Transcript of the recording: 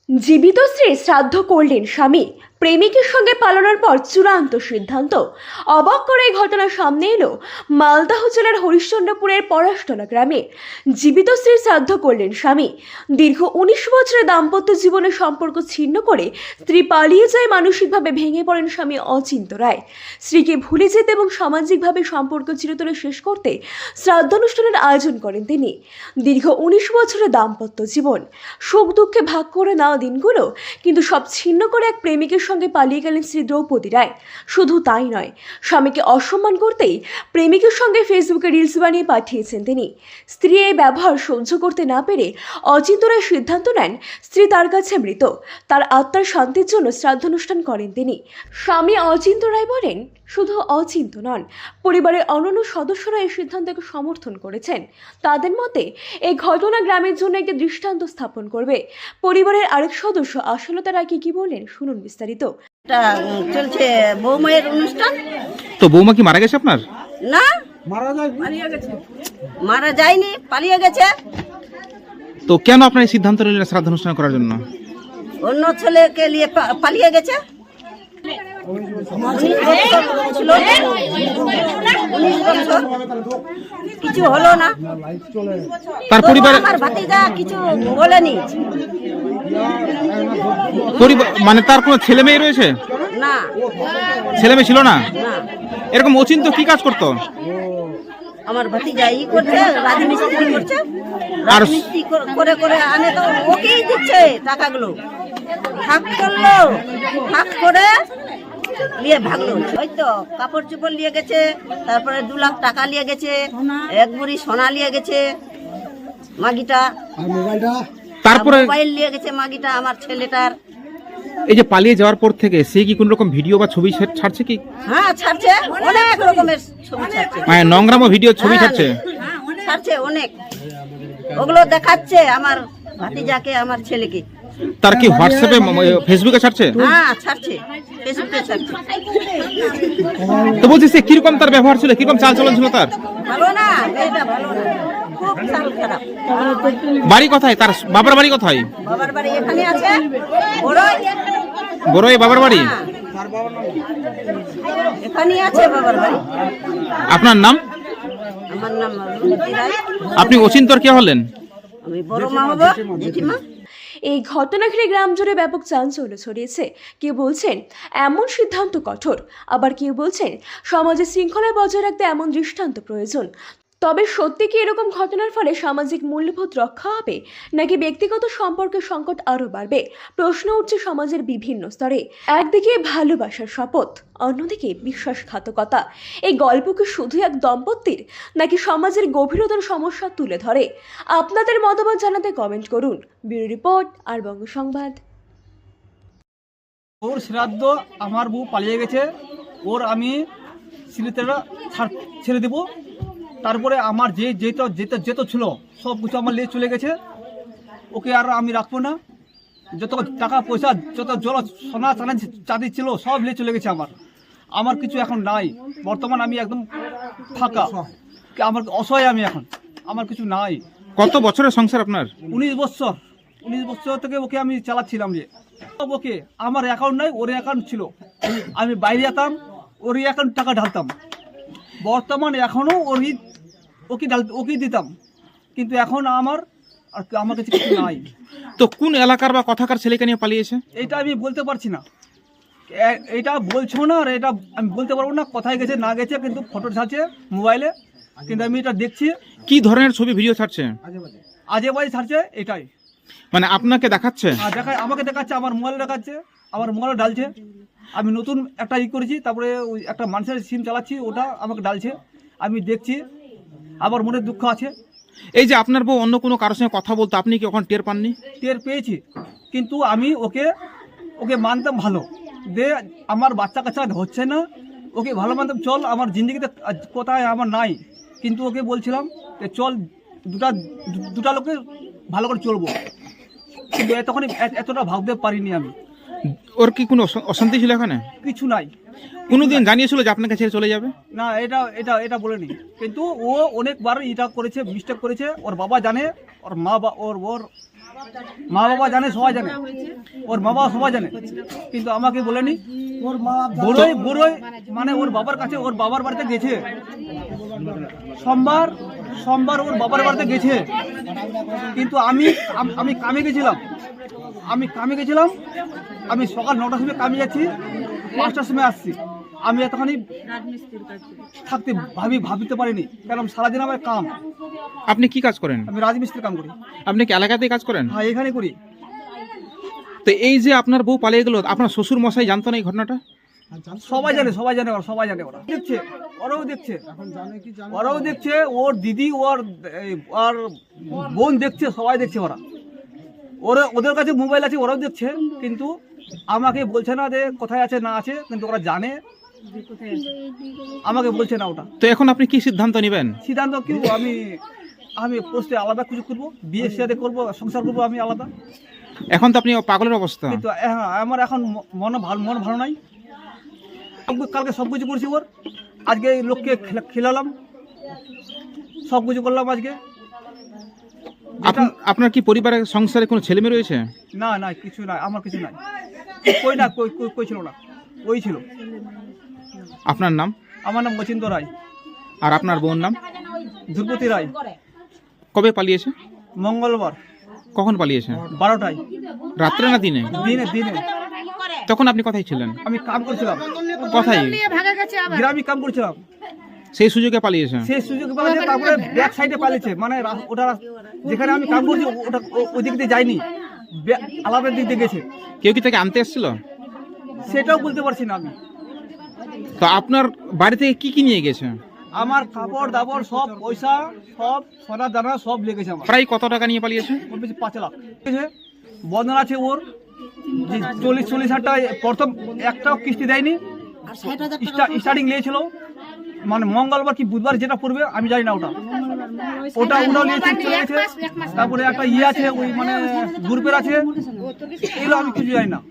জীবিত স্ত্রীর শ্রাদ্ধ করলেন স্বামী, প্রেমিকের সঙ্গে পালানোর পর চূড়ান্ত সিদ্ধান্ত। অবাক করে এই ঘটনা সামনে এলো মালদহ জেলার হরিশ্চন্দ্রপুরের পলাশতলা গ্রামে। জীবিত স্ত্রীর শ্রাদ্ধ করলেন স্বামী। দীর্ঘ ১৯ বছরের দাম্পত্য জীবনের সম্পর্ক ছিন্ন করে স্ত্রী পালিয়ে যায়, মানসিকভাবে ভেঙে পড়েন স্বামী অচিন্ত রায়। স্ত্রীকে ভুলে যেতে এবং সামাজিকভাবে সম্পর্ক চিরতরে শেষ করতে শ্রাদ্ধানুষ্ঠানের আয়োজন করেন তিনি। দীর্ঘ ১৯ বছরের দাম্পত্য জীবন, সুখ দুঃখে ভাগ করে নেওয়া দিনগুলো কিন্তু সব ছিন্ন করে এক প্রেমিকের সঙ্গে পালিয়ে গেলেন শ্রী দ্রৌপদী রায়। শুধু তাই নয়, স্বামীকে অসম্মান করতেই প্রেমিকের সঙ্গে ফেসবুকে রিলস বানিয়ে পাঠিয়েছেন তিনি। স্ত্রী এই ব্যবহার সহ্য করতে না পেরে অচিন্ত রায় সিদ্ধান্ত নেন স্ত্রী তার কাছে মৃত, তার আত্মার শান্তির জন্য শ্রাদ্ধানুষ্ঠান করেন তিনি। স্বামী অচিন্ত রায় বলেন, শুধু অচিন্ত নন, পরিবারের অন্যান্য সদস্যরা এই সিদ্ধান্তকে সমর্থন করেছেন। তাদের মতে এই ঘটনা গ্রামের জন্য একটি দৃষ্টান্ত স্থাপন করবে। পরিবারের আরেক সদস্য আশালতা রায় কি বলেন, শুনুন বিস্তারিত। চলছে বৌমায়ের অনুষ্ঠান। তো বৌমা কি মারা গেছে আপনার? না, মারা যায়নি, পালিয়ে গেছে। তো কেন আপনার এই সিদ্ধান্ত নিলেন শ্রাদ্ধানুষ্ঠান করার জন্য? অন্য ছেলেকে নিয়ে পালিয়ে গেছে। 19 বছর কিছু হলো না। তার পরিবারে আমার ভাতিজা কিছু বলেনি। মানে তার কোনো ছেলে মেয়ে রয়েছে? না, ছেলে মেয়ে ছিল না। না, এরকম অচিন্ত কি কাজ করতো? আমার ভাতিজা ই করছে, রাজমিস্ত্রি করছে। আর রাজমিস্ত্রি করে করে আনে তো ওকেই দিচ্ছে টাকাগুলো। ভাগ করলো, ভাগ করে নিয়ে ভাগলো। ওই তো কাপড় চোপড় নিয়ে গেছে, তারপরে 2 লাখ টাকা নিয়ে গেছে, 1 ভরি সোনা নিয়ে গেছে মাগিটা, তারপরে মোবাইল নিয়ে গেছে মাগিটা আমার ছেলেটার। এই যে পালিয়ে যাওয়ার পর থেকে সে কি কোন রকম ভিডিও বা ছবি ছাড়ছে কি? হ্যাঁ, ছাড়ছে, অনেক রকমের ছবি ছাড়ছে। মানে নোংরামো ভিডিও ছবি ছাড়ছে? ছাড়ছে অনেক। ওগুলো দেখাচ্ছে আমার ভাতিজাকে, আমার ছেলেকে। তার কি হোয়াটসঅ্যাপে ফেসবুকে ছাড়ছে? হ্যাঁ, ছাড়ছে, ফেসবুকে ছাড়ছে। তো বলছি সে কিরকম তার ব্যবহার ছিল, কিরকম চাল চলন ছিল তার? ভালো না, মেয়েটা ভালো না, খুব চাল খারাপ। বাড়ি কোথায়? তার বাবার বাড়ি কোথায়? বাবার বাড়ি এখানে আছে, বড়ই। বড়ই বাবার বাড়ি? হ্যাঁ, এখানে আছে বাবার বাড়ি। আপনার নাম? আমার নাম রুমতি রায়। আপনি অচিন্তর কে হলেন? আমি বড় মা হবো, জেঠিমা। এই ঘটনা ঘিরে গ্রাম জুড়ে ব্যাপক চাঞ্চল্য ছড়িয়েছে। কেউ বলছেন এমন সিদ্ধান্ত কঠোর, আবার কেউ বলছেন সমাজে শৃঙ্খলা বজায় রাখতে এমন দৃষ্টান্ত প্রয়োজন। তবে সত্যি কি এরকম ঘটনার ফলে সামাজিক মূল্যবোধ রক্ষা হবে, নাকি ব্যক্তিগত সম্পর্কের সংকট আরও বাড়বে? প্রশ্ন উঠছে সমাজের বিভিন্ন স্তরে। একদিকে ভালোবাসার শপথ, অন্যদিকে বিশ্বাসঘাতকতা। এই গল্প কি শুধু এক দম্পতির, নাকি সমাজের গভীরতর সমস্যা তুলে ধরে? আপনাদের মতামত জানাতে কমেন্ট করুন। ব্যুরো রিপোর্ট, আর বঙ্গ সংবাদ। ওর শ্রাদ্ধ, আমার বউ পালিয়ে গেছে, ওর আমি স্মৃতিটা ছেড়ে দেবো। তারপরে আমার যেত ছিল সব কিছু আমার নিয়ে চলে গেছে। ওকে আর আমি রাখবো না। যত টাকা পয়সা, যত জল সোনা চাঁদি ছিল সব নিয়ে চলে গেছে। আমার কিছু এখন নাই। বর্তমান আমি একদম ফাঁকা, আমার অসহায় আমি এখন, আমার কিছু নাই। কত বছরের সংসার আপনার? 19 বছর। 19 বছর থেকে ওকে আমি চালাচ্ছিলাম। যে ওকে আমার অ্যাকাউন্ট নাই, ওর অ্যাকাউন্ট ছিল। আমি বাইরে যেতাম, ওর অ্যাকাউন্ট টাকা ঢালতাম। বর্তমান এখনও ওকে দিতাম, কিন্তু এখন আমার কাছে কিছু নাই। তো কোন এলাকার বা কথাকার ছেলেকে নিয়ে পালিয়েছে? এটা আমি বলতে পারছি না। এটা বলছো না, আর এটা আমি বলতে পারবো না কোথায় গেছে না গেছে, কিন্তু ফটো ছাড়ছে মোবাইলে, কিন্তু আমি এটা দেখছি। কি ধরনের ছবি ভিডিও ছাড়ছে? আজে বাজে ছাড়ছে, এটাই। মানে আপনাকে দেখাচ্ছে? আমাকে দেখাচ্ছে, আমার মোবাইলে দেখাচ্ছে, আমার মোবাইলে ডালছে। আমি নতুন একটা করেছি, তারপরে ওই একটা মানুষের সিম চালাচ্ছি, ওটা আমাকে ডালছে, আমি দেখছি। আবার মনে দুঃখ আছে। এই যে আপনার বউ অন্য কোনো কারোর সঙ্গে কথা বলতো, আপনি কি ওখানে টের পাননি? টের পেয়েছি, কিন্তু আমি ওকে মানতাম ভালো। আমার বাচ্চা কাচ্চা হচ্ছে না, ওকে ভালো মানতাম। চল, আমার জিন্দগিতে কোথায় আমার নাই, কিন্তু ওকে বলছিলাম যে চল দুটা লোকে ভালো করে চলবো, কিন্তু তখন এতটা ভাবতে পারিনি আমি। ওর কি কোনো অশান্তি ছিল এখানে? কিছু নাই। কোনোদিন জানিয়েছিল যে আপনার কাছে চলে যাবে? না, এটা বলেনি, কিন্তু ও অনেকবার এটা করেছে, মিস্টেক করেছে। ওর বাবা জানে, ওর মা বা ওর মা বাবা জানে, সবাই জানে, ওর মা বাবা সবাই জানে, কিন্তু আমাকে বলেনি। বড়ই বড়ই মানে ওর বাবার কাছে, ওর বাবার বাড়িতে গেছে সোমবার, সোমবার ওর বাবার বাড়িতে গেছে, কিন্তু আমি কামে গেছিলাম, আমি সকাল 9টার সময় কামে যাচ্ছি, 5টার সময় আসছি। আমি এতখানি থাকতে ভাবিতে পারিনি, কারণ সারাদিন আমার কাম। আপনি কি কাজ করেন? আমি রাজমিস্ত্রির কাম করি। আপনি কি এলাকাতেই কাজ করেন? হ্যাঁ, এখানে করি। তো এই যে আপনার বউ পালিয়ে গেল, আপনার শ্বশুর মশাই জানতো না এই ঘটনাটা? সবাই জানে, ওরা দেখছে, ওরাও দেখছে, ওর দিদি, ওর বোন দেখছে, সবাই দেখছে। ওদের কাছে মোবাইল আছে, ওরাও দেখছে, কিন্তু আমাকে বলছে না যে কোথায় আছে না আছে, কিন্তু ওরা জানে, আমাকে বলছে না ওটা। তো এখন আপনি কি সিদ্ধান্ত নেবেন? সিদ্ধান্ত কি, আমি পোস্টে আলাদা কিছু করবো, বিয়ে সাথে করবো, সংসার করবো আমি আলাদা। এখন তো আপনি পাগলের অবস্থা। কিন্তু হ্যাঁ, আমার এখন মন ভালো নাই। কালকে সব কিছু করছি ওর, আজকে লোককে খেলালাম, সব কিছু করলাম আজকে। আপনার কি পরিবারের সংসারে কোনো ছেলে মেয়ে রয়েছে? না না, কিছু নাই, আমার কিছু নাই, কই ছিল না, ওই ছিল। আপনার নাম? আমার নাম মচিন্দ্র রায়। আর আপনার বোন নাম? ধ্রুপতি রায়। কবে পালিয়েছে? মঙ্গলবার। কখন পালিয়েছে? 12টায়। রাত্রে না দিনে? দিনে। তখন আপনি কোথায় ছিলেন? আমি কাম করছিলাম। কোথায়? গ্রামে কাম করছিলাম। সেই সুযোগে পালিয়েছে? সেই সুযোগে পালিয়েছে, তারপরে ব্যাক সাইডে পালিয়েছে, মানে ওটা যেখানে আমি কাম করছি ওটা ওই দিক দিয়ে যায়নি, আলাদা দিক দিয়ে গেছে। কেউ কি তাকে আনতে এসেছিল? সেটাও বলতে পারছি না আমি। তো আপনার বাড়ি থেকে কি কি নিয়ে গেছে? আমার কাপড় দাপড় সব, পয়সা সব, সোনা দানা সব লেগেছে আমার। প্রায় কত টাকা নিয়ে পালিয়েছে? 5 লাখ। বন্ধন আছে ওর, 40,000 টাকা প্রথম একটাও কিস্তি দেয়নি, স্টার্টিং নিয়েছিল, মানে মঙ্গলবার কি বুধবার যেটা পড়বে আমি জানি না, ওটা নিয়েছে, চলে গেছে। তারপরে একটা আছে, ওই মানে গ্রুপের আছে, এগুলো আমি কিছু জানি না।